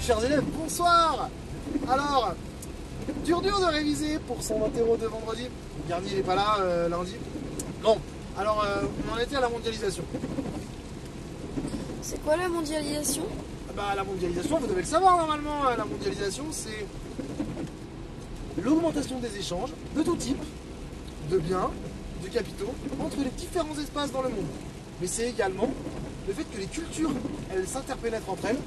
chers élèves, bonsoir. Alors, dur de réviser pour son interro de vendredi. Garnier n'est pas là lundi. Bon, alors on en était à la mondialisation. C'est quoi la mondialisation? Bah, la mondialisation, vous devez le savoir normalement. La mondialisation, c'est l'augmentation des échanges de tout type, de biens, de capitaux, entre les différents espaces dans le monde. Mais c'est également le fait que les cultures, elles s'interpénètrent entre elles.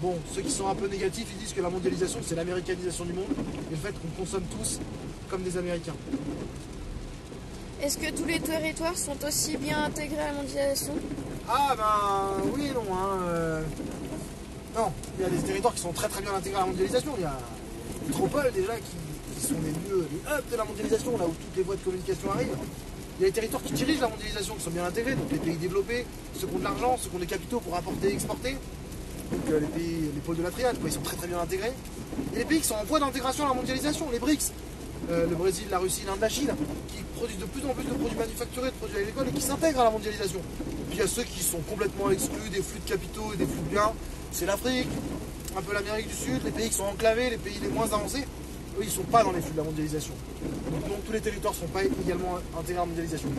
Bon, ceux qui sont un peu négatifs, ils disent que la mondialisation, c'est l'américanisation du monde, et le fait qu'on consomme tous comme des Américains. Est-ce que tous les territoires sont aussi bien intégrés à la mondialisation? Ah ben oui et non. Non, il y a des territoires qui sont très bien intégrés à la mondialisation. Il y a les métropoles déjà qui sont les lieux, les hubs de la mondialisation, là où toutes les voies de communication arrivent. Il y a les territoires qui dirigent la mondialisation, qui sont bien intégrés, donc les pays développés, ceux qui ont de l'argent, ceux qui ont des capitaux pour importer et exporter. Donc les pôles de la triade, ils sont très bien intégrés. Et les pays qui sont en voie d'intégration à la mondialisation, les BRICS, le Brésil, la Russie, l'Inde, la Chine, qui produisent de plus en plus de produits manufacturés, de produits agricoles et qui s'intègrent à la mondialisation. Puis il y a ceux qui sont complètement exclus des flux de capitaux et des flux de biens, c'est l'Afrique, un peu l'Amérique du Sud, les pays qui sont enclavés, les pays les moins avancés, eux ils ne sont pas dans les flux de la mondialisation. Donc non, tous les territoires ne sont pas également intégrés à la mondialisation.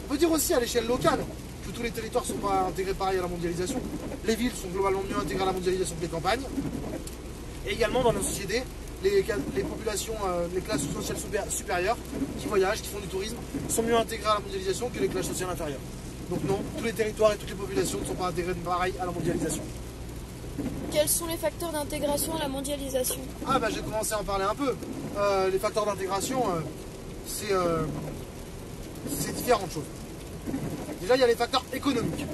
On peut dire aussi à l'échelle locale que tous les territoires ne sont pas intégrés pareil à la mondialisation. Les villes sont globalement mieux intégrées à la mondialisation que les campagnes. Et également dans nos sociétés, les populations, les classes sociales supérieures qui voyagent, qui font du tourisme, sont mieux intégrées à la mondialisation que les classes sociales inférieures. Donc non, tous les territoires et toutes les populations ne sont pas intégrées pareil à la mondialisation. Quels sont les facteurs d'intégration à la mondialisation? Ah bah j'ai commencé à en parler un peu. Les facteurs d'intégration, c'est différentes choses. Déjà il y a les facteurs économiques.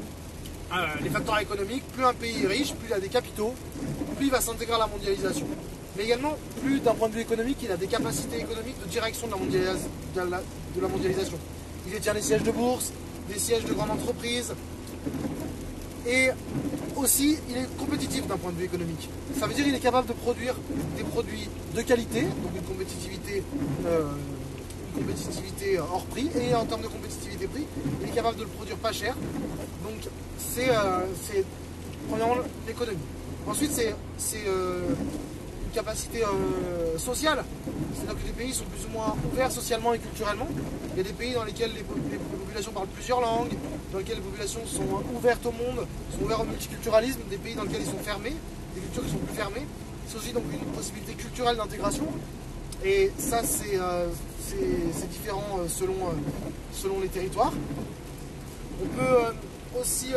Les facteurs économiques, plus un pays est riche, plus il a des capitaux, plus il va s'intégrer à la mondialisation. Mais également, plus d'un point de vue économique, il a des capacités économiques de direction de la mondialisation. Il détient des sièges de bourse, des sièges de grandes entreprises, et aussi il est compétitif d'un point de vue économique. Ça veut dire qu'il est capable de produire des produits de qualité, donc une compétitivité hors prix, et en termes de compétitivité prix, il est capable de le produire pas cher. Donc c'est premièrement l'économie. Ensuite c'est une capacité sociale, c'est-à-dire que les pays sont plus ou moins ouverts socialement et culturellement. Il y a des pays dans lesquels les populations parlent plusieurs langues, dans lesquels les populations sont ouvertes au monde, sont ouvertes au multiculturalisme, des pays dans lesquels ils sont fermés, des cultures qui sont plus fermées. C'est aussi donc une possibilité culturelle d'intégration. Et ça c'est différent selon les territoires. On peut aussi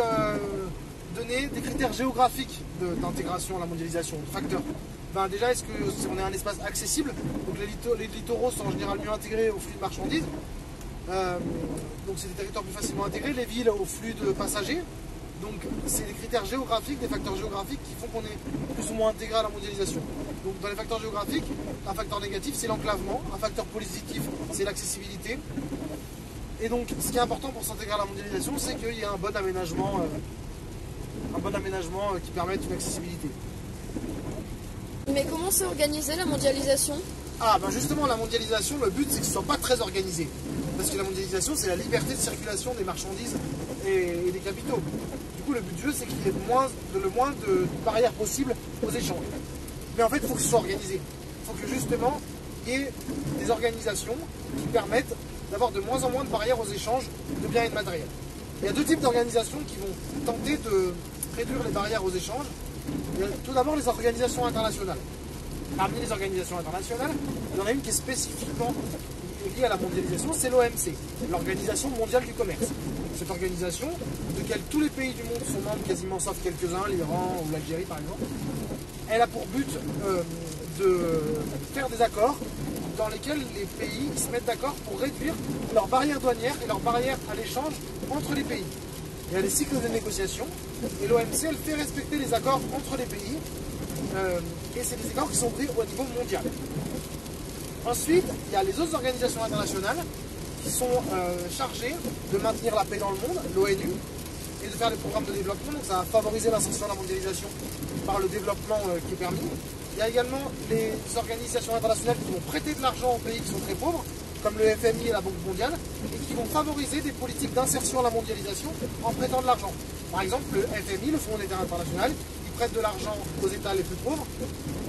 donner des critères géographiques d'intégration à la mondialisation, de facteurs. Ben déjà, est-ce qu'on est un espace accessible? Donc les littoraux sont en général mieux intégrés au flux de marchandises. Donc c'est des territoires plus facilement intégrés, les villes au flux de passagers. Donc c'est des critères géographiques, des facteurs géographiques qui font qu'on est plus ou moins intégré à la mondialisation. Donc dans les facteurs géographiques, un facteur négatif c'est l'enclavement, un facteur positif c'est l'accessibilité. Et donc ce qui est important pour s'intégrer à la mondialisation, c'est qu'il y ait un bon aménagement qui permette une accessibilité. Mais comment s'est organisée la mondialisation? Ah ben justement la mondialisation, le but c'est que ce ne soit pas très organisé. Parce que la mondialisation c'est la liberté de circulation des marchandises et des capitaux. Du coup le but du jeu c'est qu'il y ait le moins de barrières possibles aux échanges. Mais en fait il faut que ce soit organisé. Il faut que justement il y ait des organisations qui permettent d'avoir de moins en moins de barrières aux échanges de biens et de matériel. Il y a deux types d'organisations qui vont tenter de réduire les barrières aux échanges. Il y a tout d'abord les organisations internationales. Parmi les organisations internationales, il y en a une qui est spécifiquement liée à la mondialisation, c'est l'OMC, l'Organisation mondiale du commerce. Cette organisation, de laquelle tous les pays du monde sont membres quasiment sauf quelques-uns, l'Iran ou l'Algérie par exemple, elle a pour but de faire des accords dans lesquels les pays se mettent d'accord pour réduire leurs barrières douanières et leurs barrières à l'échange entre les pays. Il y a des cycles de négociation et l'OMC elle fait respecter les accords entre les pays et c'est des accords qui sont pris au niveau mondial. Ensuite, il y a les autres organisations internationales qui sont chargées de maintenir la paix dans le monde, l'ONU, et de faire des programmes de développement. Donc ça va favoriser l'insertion de la mondialisation par le développement qui est permis. Il y a également les organisations internationales qui vont prêter de l'argent aux pays qui sont très pauvres, comme le FMI et la Banque mondiale, et qui vont favoriser des politiques d'insertion à la mondialisation en prêtant de l'argent. Par exemple, le FMI, le Fonds monétaire international, il prêtent de l'argent aux États les plus pauvres.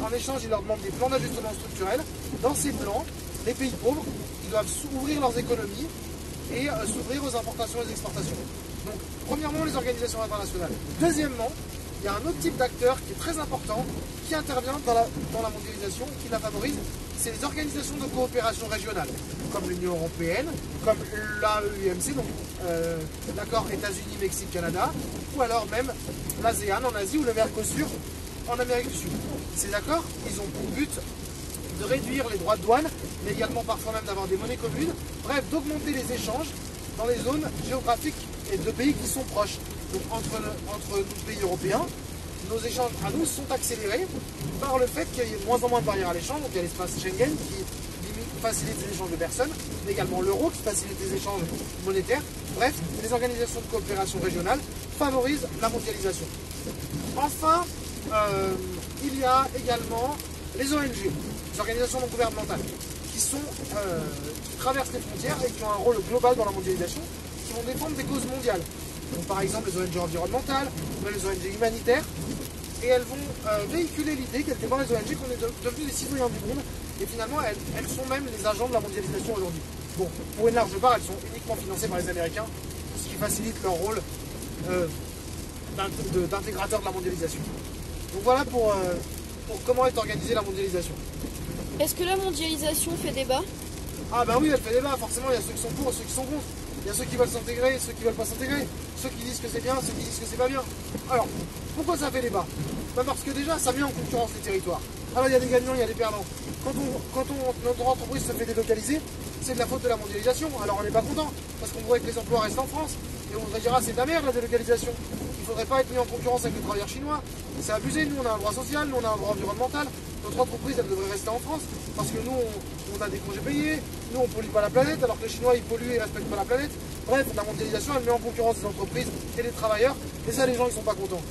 En échange, ils leur demandent des plans d'ajustement structurel. Dans ces plans, les pays pauvres, ils doivent ouvrir leurs économies et s'ouvrir aux importations et aux exportations. Donc, premièrement, les organisations internationales. Deuxièmement, il y a un autre type d'acteur qui est très important, qui intervient dans la mondialisation, qui la favorise, c'est les organisations de coopération régionale, comme l'Union européenne, comme l'AEUMC, donc l'accord États-Unis-Mexique-Canada, ou alors même l'ASEAN en Asie ou le Mercosur en Amérique du Sud. Ces accords, ils ont pour but de réduire les droits de douane, mais également parfois même d'avoir des monnaies communes, bref, d'augmenter les échanges dans les zones géographiques et de pays qui sont proches. Donc entre nos pays européens, nos échanges à nous sont accélérés par le fait qu'il y ait de moins en moins de barrières à l'échange. Donc il y a l'espace Schengen qui facilite les échanges de personnes, mais également l'euro qui facilite les échanges monétaires. Bref, les organisations de coopération régionale favorisent la mondialisation. Enfin, il y a également les ONG, les organisations non gouvernementales, qui traversent les frontières et qui ont un rôle global dans la mondialisation, qui vont défendre des causes mondiales. Donc, par exemple, les ONG environnementales, les ONG humanitaires, et elles vont véhiculer l'idée, quelque part, les ONG, qu'on est devenus des citoyens du monde, et finalement, elles sont même les agents de la mondialisation aujourd'hui. Bon, pour une large part, elles sont uniquement financées par les Américains, ce qui facilite leur rôle d'intégrateur de la mondialisation. Donc voilà pour comment est organisée la mondialisation. Est-ce que la mondialisation fait débat? Ah bah oui, elle fait débat, forcément, il y a ceux qui sont pour et ceux qui sont contre. Il y a ceux qui veulent s'intégrer, ceux qui veulent pas s'intégrer, ceux qui disent que c'est bien, ceux qui disent que c'est pas bien. Alors, pourquoi ça fait débat? Bah parce que déjà, ça met en concurrence les territoires. Alors il y a des gagnants, il y a des perdants. Quand notre entreprise se fait délocaliser, c'est de la faute de la mondialisation. Alors on n'est pas content, parce qu'on voudrait que les emplois restent en France. Et on voudrait dire, ah c'est de la merde la délocalisation. Il ne faudrait pas être mis en concurrence avec les travailleurs chinois. C'est abusé, nous on a un droit social, nous on a un droit environnemental. Notre entreprise elle devrait rester en France, parce que nous on a des congés payés, nous on pollue pas la planète, alors que les Chinois ils polluent et respectent pas la planète. Bref, la mondialisation elle met en concurrence les entreprises et les travailleurs, et ça les gens ils sont pas contents.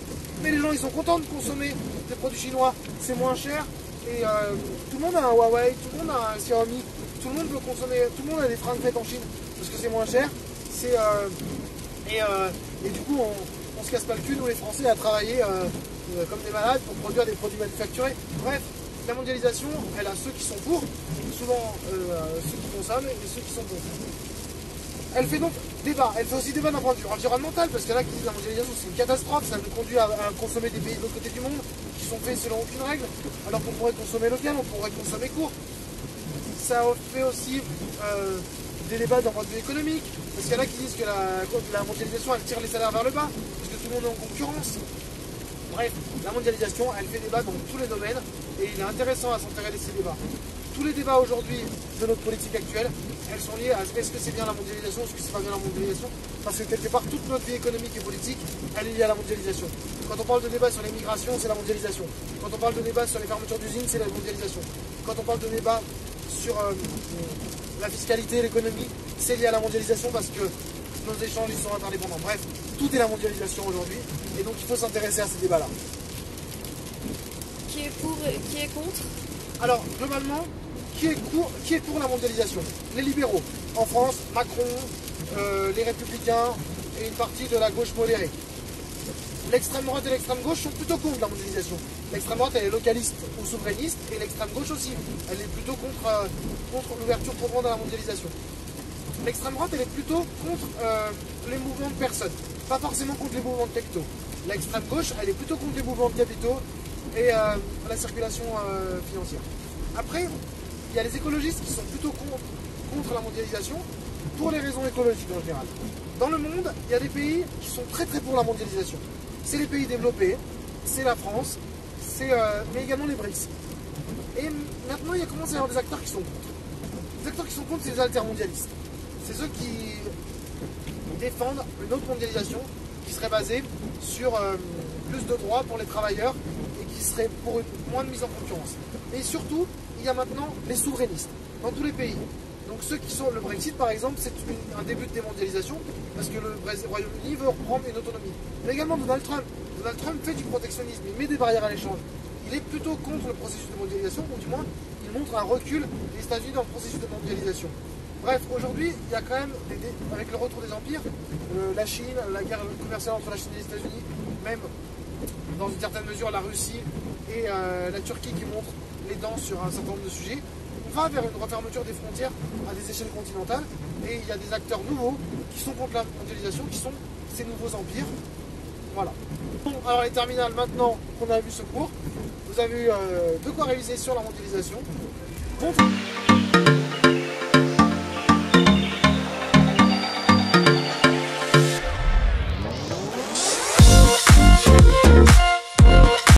Mais les gens ils sont contents de consommer des produits chinois, c'est moins cher, et tout le monde a un Huawei, tout le monde a un Xiaomi, tout le monde peut consommer, tout le monde a des fringues faites en Chine, parce que c'est moins cher, et du coup on se casse pas le cul, nous les Français, à travailler comme des malades pour produire des produits manufacturés. Bref, la mondialisation, elle a ceux qui sont pour, souvent ceux qui consomment, et ceux qui sont contre. Elle fait donc débat, elle fait aussi débat d'un point de vue environnemental, parce qu'il y en a qui disent que la mondialisation c'est une catastrophe, ça nous conduit à consommer des pays de l'autre côté du monde, qui sont faits selon aucune règle, alors qu'on pourrait consommer local, on pourrait consommer court. Ça fait aussi des débats d'un point de vue économique, parce qu'il y en a qui disent que la mondialisation elle tire les salaires vers le bas, parce que tout le monde est en concurrence. Bref, la mondialisation elle fait débat dans tous les domaines, et il est intéressant à s'intéresser à ces débats. Tous les débats aujourd'hui de notre politique actuelle, elles sont liées à est-ce que c'est bien la mondialisation, est-ce que c'est pas bien la mondialisation, parce que quelque part toute notre vie économique et politique, elle est liée à la mondialisation. Quand on parle de débat sur l'immigration, c'est la mondialisation. Quand on parle de débat sur les fermetures d'usines, c'est la mondialisation. Quand on parle de débat sur la fiscalité et l'économie, c'est lié à la mondialisation parce que nos échanges ils sont interdépendants. Bref, tout est la mondialisation aujourd'hui, et donc il faut s'intéresser à ces débats-là. Qui est pour et qui est contre? Alors, globalement, qui est pour la mondialisation? Les libéraux. En France, Macron, les républicains et une partie de la gauche modérée. L'extrême droite et l'extrême gauche sont plutôt contre la mondialisation. L'extrême droite, elle est localiste ou souverainiste, et l'extrême gauche aussi. Elle est plutôt contre l'ouverture trop grande à la mondialisation. L'extrême droite, elle est plutôt contre les mouvements de personnes, pas forcément contre les mouvements de capitaux. L'extrême gauche, elle est plutôt contre les mouvements de capitaux et la circulation financière. Après, il y a les écologistes qui sont plutôt contre la mondialisation pour les raisons écologiques en général. Dans le monde, il y a des pays qui sont très très pour la mondialisation. C'est les pays développés, c'est la France, mais également les BRICS. Et maintenant, il commence à y avoir des acteurs qui sont contre. Les acteurs qui sont contre, c'est les altermondialistes. C'est ceux qui défendent une autre mondialisation qui serait basée sur plus de droits pour les travailleurs et qui serait pour moins de mise en concurrence. Et surtout, il y a maintenant les souverainistes dans tous les pays. Donc ceux qui sont le Brexit par exemple, c'est un début de démondialisation parce que le Royaume-Uni veut reprendre une autonomie. Mais également Donald Trump. Donald Trump fait du protectionnisme, il met des barrières à l'échange. Il est plutôt contre le processus de mondialisation, ou du moins il montre un recul des États-Unis dans le processus de mondialisation. Bref, aujourd'hui, il y a quand même, avec le retour des empires, la Chine, la guerre commerciale entre la Chine et les États-Unis, même dans une certaine mesure la Russie et la Turquie qui montrent les dents sur un certain nombre de sujets. On va vers une refermeture des frontières à des échelles continentales et il y a des acteurs nouveaux qui sont contre la mondialisation, qui sont ces nouveaux empires. Voilà. Bon, alors les terminales, maintenant qu'on a vu ce cours, vous avez eu de quoi réviser sur la mondialisation. Bon.